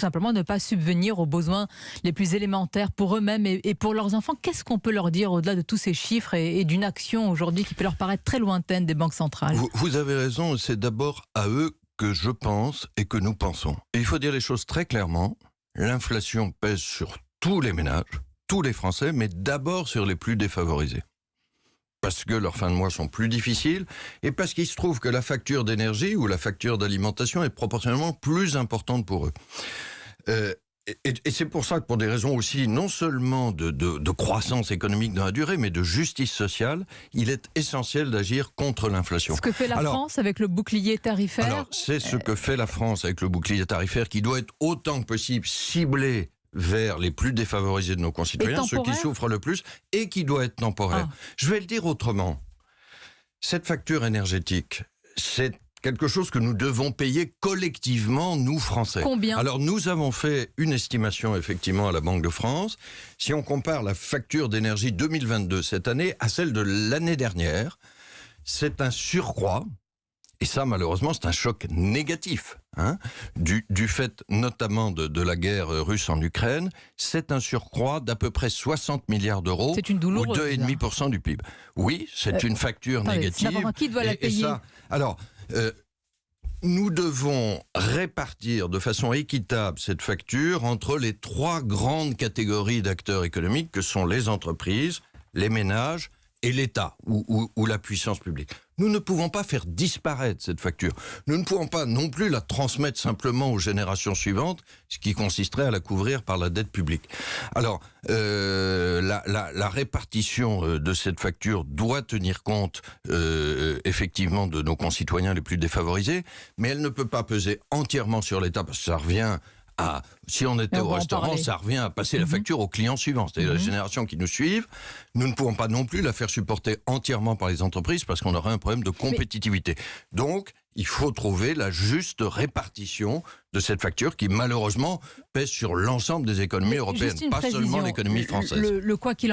simplement ne pas subvenir aux besoins les plus élémentaires pour eux-mêmes et pour leurs enfants. Qu'est-ce qu'on peut leur dire au-delà de tous ces chiffres et d'une action aujourd'hui qui peut leur paraître très lointaine des banques centrales? Vous avez raison, c'est d'abord à eux que je pense et que nous pensons. Et il faut dire les choses très clairement, l'inflation pèse sur tous les ménages, tous les Français, mais d'abord sur les plus défavorisés. Parce que leurs fins de mois sont plus difficiles et parce qu'il se trouve que la facture d'énergie ou la facture d'alimentation est proportionnellement plus importante pour eux. Et c'est pour ça que pour des raisons aussi non seulement de croissance économique dans la durée, mais de justice sociale, il est essentiel d'agir contre l'inflation. Ce que fait la France avec le bouclier tarifaire. Alors, c'est ce que fait la France avec le bouclier tarifaire qui doit être autant que possible ciblé vers les plus défavorisés de nos concitoyens, ceux qui souffrent le plus, et qui doit être temporaire. Je vais le dire autrement. Cette facture énergétique, c'est quelque chose que nous devons payer collectivement, nous Français. Combien ? Alors nous avons fait une estimation effectivement à la Banque de France. Si on compare la facture d'énergie 2022 cette année à celle de l'année dernière, c'est un surcroît. Et ça, malheureusement, c'est un choc négatif, du fait notamment de la guerre russe en Ukraine. C'est un surcroît d'à peu près 60 milliards d'euros, c'est une douloureuse, ou 2,5% du PIB. Oui, c'est une facture négative. Qui doit la payer ? Nous devons répartir de façon équitable cette facture entre les trois grandes catégories d'acteurs économiques que sont les entreprises, les ménages et l'État ou la puissance publique. Nous ne pouvons pas faire disparaître cette facture. Nous ne pouvons pas non plus la transmettre simplement aux générations suivantes, ce qui consisterait à la couvrir par la dette publique. Alors, la répartition de cette facture doit tenir compte effectivement de nos concitoyens les plus défavorisés, mais elle ne peut pas peser entièrement sur l'État, parce que ça revient si on était au restaurant, ça revient à passer la facture aux clients suivants, c'est-à-dire la génération qui nous suivent. Nous ne pouvons pas non plus la faire supporter entièrement par les entreprises parce qu'on aurait un problème de compétitivité. Donc, il faut trouver la juste répartition de cette facture qui, malheureusement, pèse sur l'ensemble des économies européennes, pas seulement l'économie française. Le quoi qu'il